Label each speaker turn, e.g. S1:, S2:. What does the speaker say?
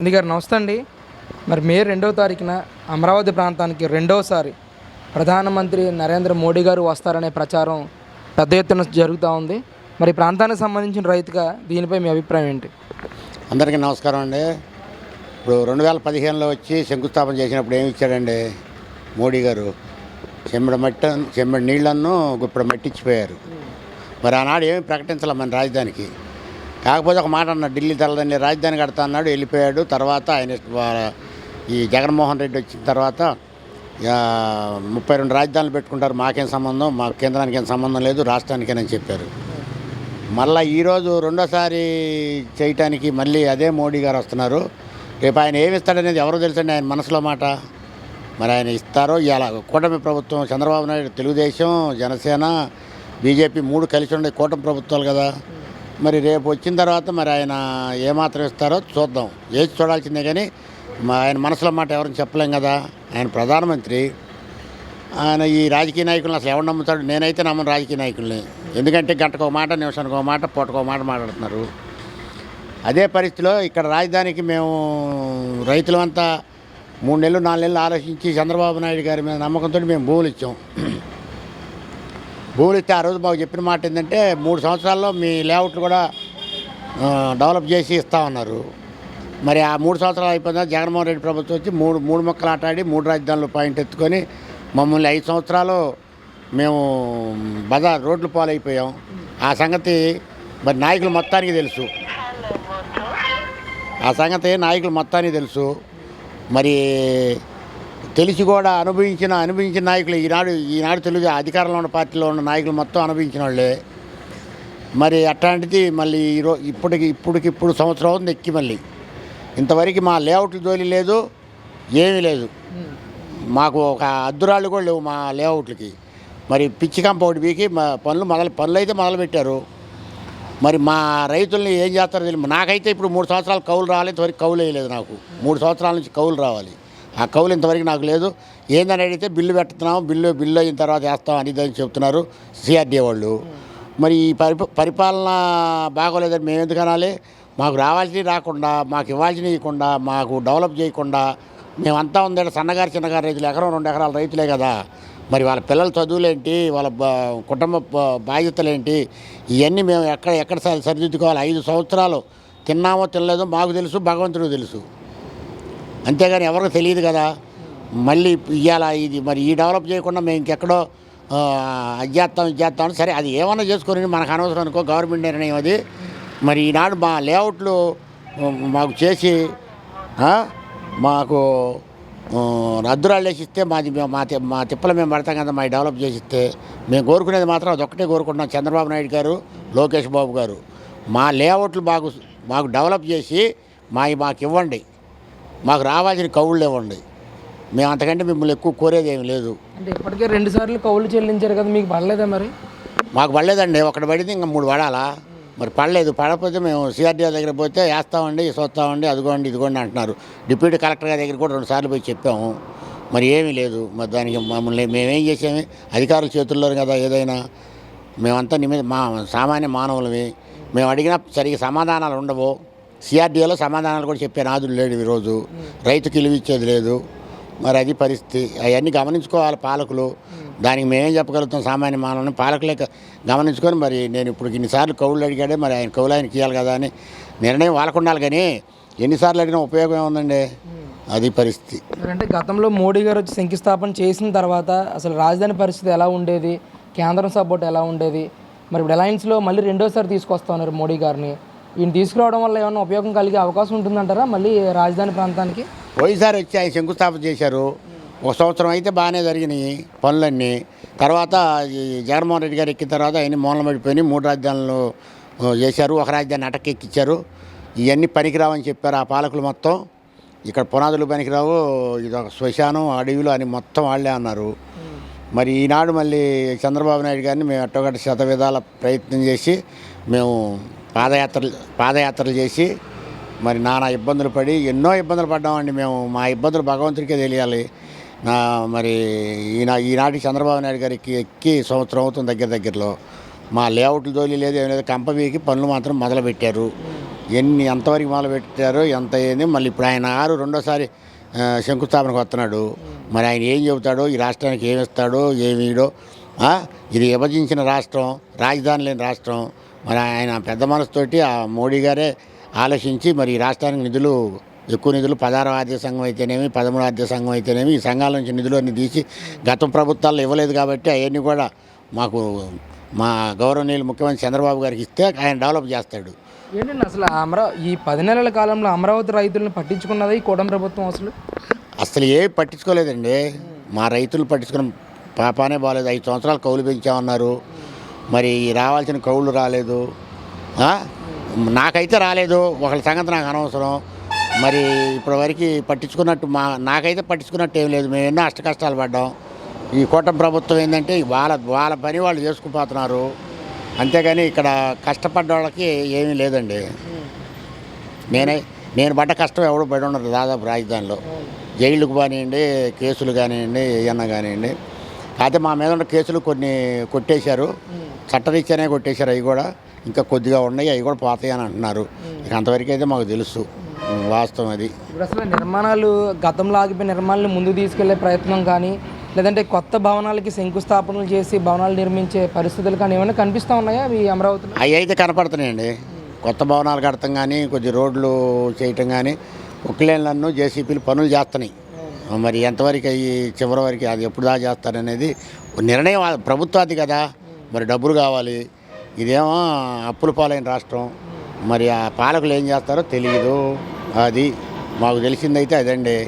S1: గాంధీ గారు నమస్తే అండి. మరి మే 2వ తారీఖున అమరావతి ప్రాంతానికి రెండోసారి ప్రధానమంత్రి నరేంద్ర మోడీ గారు వస్తారనే ప్రచారం పెద్ద ఎత్తున జరుగుతూ ఉంది. మరి ప్రాంతానికి సంబంధించిన రైతుగా దీనిపై మీ అభిప్రాయం ఏంటి?
S2: అందరికీ నమస్కారం అండి. ఇప్పుడు 2015లో వచ్చి శంకుస్థాపన చేసినప్పుడు ఏమి ఇచ్చాడండి మోడీ గారు? చెంబడి నీళ్లను ఇప్పుడు మట్టించిపోయారు. మరి ఆనాడు ఏమి ప్రకటించాల మన రాజధానికి. కాకపోతే ఒక మాట అన్నాడు, ఢిల్లీ తెల్లదండి రాజధాని కడతా అన్నాడు, వెళ్ళిపోయాడు. తర్వాత ఆయన ఈ జగన్మోహన్ రెడ్డి వచ్చిన తర్వాత 32 రాజధానులు పెట్టుకుంటారు, మాకేం సంబంధం, మా కేంద్రానికి ఏం సంబంధం లేదు, రాష్ట్రానికేనని చెప్పారు. మళ్ళీ ఈరోజు రెండోసారి చేయటానికి మళ్ళీ అదే మోడీ గారు వస్తున్నారు. రేపు ఆయన ఏమి ఇస్తాడనేది ఎవరో తెలుసండి, ఆయన మనసులో మాట. మరి ఆయన ఇస్తారో ఇలా కూటమి ప్రభుత్వం, చంద్రబాబు నాయుడు, తెలుగుదేశం, జనసేన, బీజేపీ 3 కలిసి ఉండే కూటమి ప్రభుత్వాలు కదా. మరి రేపు వచ్చిన తర్వాత మరి ఆయన ఏమాత్రం ఇస్తారో చూద్దాం. ఏది చూడాల్సిందే కానీ ఆయన మనసులో మాట ఎవరిని చెప్పలేం కదా. ఆయన ప్రధానమంత్రి. ఆయన ఈ రాజకీయ నాయకులను అసలు ఎవరు నమ్ముతాడు? నేనైతే నమ్మను రాజకీయ నాయకుల్ని. ఎందుకంటే గంటకు ఒక మాట, నిమిషానికి ఒక మాట, పూటకు ఒక మాట మాట్లాడుతున్నారు. అదే పరిస్థితిలో ఇక్కడ రాజధానికి మేము రైతులమంతా 3 నెలలు 4 నెలలు ఆలోచించి చంద్రబాబు నాయుడు గారి మీద నమ్మకంతో మేము భూములు ఇచ్చాం. భూములు ఇస్తే ఆ రోజు మాకు చెప్పిన మాట ఏంటంటే 3 సంవత్సరాల్లో మీ లేఅవుట్లు కూడా డెవలప్ చేసి ఇస్తామన్నారు. మరి ఆ 3 సంవత్సరాలు అయిపోయిందా జగన్మోహన్ రెడ్డి ప్రభుత్వం వచ్చి మూడు మొక్కలు ఆటాడి 3 రాజధానులు పాయింట్ ఎత్తుకొని మమ్మల్ని 5 సంవత్సరాలు మేము రోడ్లు పాలైపోయాం. ఆ సంగతి మరి నాయకులు మొత్తానికి తెలుసు. తెలుసు. మరి తెలిసి కూడా అనుభవించిన నాయకులు ఈనాడు తెలుగు అధికారంలో ఉన్న పార్టీలో ఉన్న నాయకులు మొత్తం అనుభవించిన వాళ్ళే. మరి అట్లాంటిది మళ్ళీ ఇప్పుడు సంవత్సరం అవుతుంది ఎక్కి మళ్ళీ ఇంతవరకు మా లేఅవుట్లు జోలి లేదు, ఏమీ లేదు. మాకు ఒక అద్దురాళ్ళు కూడా లేవు మా లేఅవుట్లకి. మరి పిచ్చి కంప ఒకటి బీకి పనులు అయితే మొదలుపెట్టారు. మరి మా రైతుల్ని ఏం చేస్తారో తెలియదు. నాకైతే ఇప్పుడు 3 సంవత్సరాలు కౌలు రావాలి, ఇంతవరకు కౌలు వేయలేదు. నాకు 3 సంవత్సరాల నుంచి కౌలు రావాలి. ఆ కౌలు ఇంతవరకు నాకు లేదు. ఏందని అడిగితే బిల్లు పెడుతున్నాము, బిల్లు అయిన తర్వాత వేస్తాం అని చెప్తున్నారు సిఆర్డీఏ వాళ్ళు. మరి ఈ పరిపాలన బాగోలేదని మేము ఎందుకు అనాలి? మాకు రావాల్సినవి రాకుండా, మాకు ఇవ్వాల్సినవి ఇవ్వకుండా, మాకు డెవలప్ చేయకుండా మేమంతా ఉందంటే చిన్నగారు రైతులు, ఎకరం 2 ఎకరాల రైతులే కదా. మరి వాళ్ళ పిల్లల చదువులేంటి, వాళ్ళ కుటుంబ బాధ్యతలేంటి, ఇవన్నీ మేము ఎక్కడ సరిదిద్దుకోవాలి. 5 సంవత్సరాలు తిన్నామో తినలేదో మాకు తెలుసు, భగవంతుడికి తెలుసు. అంతేగాని ఎవరికి తెలియదు కదా. మళ్ళీ ఇవాళ ఇది మరి ఈ డెవలప్ చేయకుండా మేము ఇంకెక్కడో అది చేస్తాం సరే, అది ఏమన్నా చేసుకొని మనకు అనవసరం అనుకో, గవర్నమెంట్ నిర్ణయం అది. మరి ఈనాడు మా లేఅవుట్లు మాకు చేసి మాకు అద్దురాళ్ళు వేసిస్తే మా తిప్పలు మేము పడతాం కదా. మా డెవలప్ చేసిస్తే మేము కోరుకునేది మాత్రం అదొక్కటే కోరుకుంటున్నాం. చంద్రబాబు నాయుడు గారు, లోకేష్ బాబు గారు, మా లేఅవుట్లు మాకు డెవలప్ చేసి మాకు ఇవ్వండి, మాకు రావాల్సిన కౌళ్ళు ఇవ్వండి. మేము అంతకంటే మిమ్మల్ని ఎక్కువ కోరేది ఏమి లేదు.
S1: అంటే ఇప్పటికే 2 సార్లు కౌలు చెల్లించారు కదా, మీకు పడలేదా? మరి
S2: మాకు పడలేదండి. ఒకటి పడితే ఇంకా 3 పడాలా? మరి పడకపోతే మేము సిఆర్డీఏ దగ్గర పోతే వేస్తామండి, చూస్తామండి, అదిగోండి ఇదిగోండి అంటున్నారు. డిప్యూటీ కలెక్టర్ గారి దగ్గర కూడా 2 సార్లు పోయి చెప్పాము. మరి ఏమీ లేదు. మరి దానికి మేమేం చేసాము? అధికారుల చేతుల్లో కదా ఏదైనా. మేమంతా మా సామాన్య మానవులవి. మేము అడిగినా సరిగ్గా సమాధానాలు ఉండవు. సిఆర్డీఏలో సమాధానాలు కూడా చెప్పే నాదులు లేడు ఈరోజు. రైతుకి ఇలువిచ్చేది లేదు. మరి అది పరిస్థితి. అవన్నీ గమనించుకోవాలి పాలకులు. దానికి మేమేం చెప్పగలుగుతాం? సామాన్య మానవుని పాలకులే గమనించుకొని, మరి నేను ఇప్పుడు ఇన్నిసార్లు కౌళ్ళు అడిగాడే, మరి ఆయన కౌలు ఆయనకి ఇవ్వాలి కదా అని నిర్ణయం వాళ్ళకు ఉండాలి. కానీ ఎన్నిసార్లు అడిగినా ఉపయోగం ఏముందండి? అది పరిస్థితి.
S1: అంటే గతంలో మోడీ గారు వచ్చి శంకుస్థాపన చేసిన తర్వాత అసలు రాజధాని పరిస్థితి ఎలా ఉండేది, కేంద్రం సపోర్ట్ ఎలా ఉండేది? మరి ఇప్పుడు అలయన్స్లో మళ్ళీ రెండోసారి తీసుకొస్తా ఉన్నారు మోడీ గారిని. ఈయన తీసుకురావడం వల్ల ఏమైనా ఉపయోగం కలిగే అవకాశం ఉంటుందంటారా మళ్ళీ రాజధాని ప్రాంతానికి?
S2: పోయినసారి వచ్చి ఆయన శంకుస్థాపన చేశారు. 1 సంవత్సరం అయితే బాగానే జరిగినాయి పనులన్నీ. తర్వాత జగన్మోహన్ రెడ్డి గారు ఎక్కిన తర్వాత అవన్నీ మూలం పడిపోయినాయి. 3 రాజధానులు చేశారు, ఒక రాజధాని అటకెక్కిచ్చారు. ఇవన్నీ పనికిరావని చెప్పారు ఆ పాలకులు మొత్తం. ఇక్కడ పునాదులు పనికిరావు, ఇది ఒక శ్మశానం, అడవిలు అని మొత్తం వాళ్ళే అన్నారు. మరి ఈనాడు మళ్ళీ చంద్రబాబు నాయుడు గారిని మేము ఎట్టొకటి శతవిధాల ప్రయత్నం చేసి మేము పాదయాత్రలు చేసి మరి నానా ఇబ్బందులు పడి ఎన్నో ఇబ్బందులు పడ్డామండి మేము. మా ఇబ్బందులు భగవంతుడికే తెలియాలి. మరి ఈనాటి చంద్రబాబు నాయుడు గారికి ఎక్కి సంవత్సరం అవుతుంది దగ్గరలో. మా లేఅవుట్లు జోలి లేదు, ఏం లేదు. కంప వీకి పనులు మాత్రం మొదలుపెట్టారు. ఎంతవరకు మొదలు పెట్టారో ఎంత అయింది. మళ్ళీ ఇప్పుడు ఆయన రెండోసారి శంకుస్థాపనకు వస్తున్నాడు. మరి ఆయన ఏం చెబుతాడో, ఈ రాష్ట్రానికి ఏమి ఇస్తాడో ఏమీడో. ఇది విభజించిన రాష్ట్రం, రాజధాని లేని రాష్ట్రం. మరి ఆయన పెద్ద మనసుతోటి ఆ మోడీ గారే ఆలోచించి మరి ఈ రాష్ట్రానికి ఎక్కువ నిధులు 16వ ఆర్థిక సంఘం అయితేనేమి, 13వ ఆర్థిక సంఘం అయితేనేమి, ఈ సంఘాల నుంచి నిధులు అన్నీ తీసి గత ప్రభుత్వాల్లో ఇవ్వలేదు కాబట్టి అవన్నీ కూడా మాకు మా గౌరవనీయులు ముఖ్యమంత్రి చంద్రబాబు గారికి ఇస్తే ఆయన డెవలప్ చేస్తాడు.
S1: ఏంటండి అసలు ఈ 10 నెలల కాలంలో అమరావతి రైతులను పట్టించుకున్నది ఈ కూటమి ప్రభుత్వం
S2: అసలు ఏం పట్టించుకోలేదండి. మా రైతులు పట్టించుకున్న పాపానే బాగాలేదు. 5 సంవత్సరాలు కౌలు పెంచామన్నారు. మరి రావాల్సిన కౌలు రాలేదు. నాకైతే రాలేదు. ఒకళ్ళ సంగతి నాకు అనవసరం. మరి ఇప్పటివరకు పట్టించుకున్నట్టు నాకైతే పట్టించుకున్నట్టు ఏం లేదు. మేము ఎన్నో అష్ట కష్టాలు పడ్డాం. ఈ కూటమి ప్రభుత్వం ఏంటంటే వాళ్ళ పని వాళ్ళు చేసుకుపోతున్నారు. అంతేగాని ఇక్కడ కష్టపడ్డ వాళ్ళకి ఏమీ లేదండి. నేను పడ్డ కష్టం ఎవడు పడి ఉండదు దాదాపు రాజధానిలో. జైళ్ళకు కానివ్వండి, కేసులు కానివ్వండి, ఏమన్నా కానివ్వండి. అయితే మా మీద ఉన్న కేసులు కొన్ని కొట్టేశారు, చట్టరీత్యానే కొట్టేశారు. అవి కూడా ఇంకా కొద్దిగా ఉన్నాయి, అవి కూడా పోతాయని అంటున్నారు. ఇక అంతవరకు అయితే మాకు తెలుసు, వాస్తవం అది.
S1: ఇప్పుడు అసలు నిర్మాణాలు గతంలో ఆగిపోయిన నిర్మాణాలను ముందుకు తీసుకెళ్లే ప్రయత్నం కానీ, లేదంటే కొత్త భవనాలకి శంకుస్థాపనలు చేసి భవనాలు నిర్మించే పరిస్థితులు కానీ ఏమైనా కనిపిస్తూ ఉన్నాయా ఈ అమరావతిలో?
S2: అవి అయితే కనపడుతున్నాయండి. కొత్త భవనాలు కడతాం కానీ, కొద్ది రోడ్లు చేయటం కానీ, ఉక్లేన్లను జేసీపీలు పనులు చేస్తున్నాయి. మరి ఎంతవరకు అవి చివరి వరకు అది ఎప్పుడు దాకా చేస్తారనేది నిర్ణయం ప్రభుత్వాది కదా. మరి డబ్బులు కావాలి. ఇదేమో అప్పుల పాలైన రాష్ట్రం. మరి ఆ పాలకులు ఏం చేస్తారో తెలియదు. అది మాకు తెలిసిందైతే అదండి.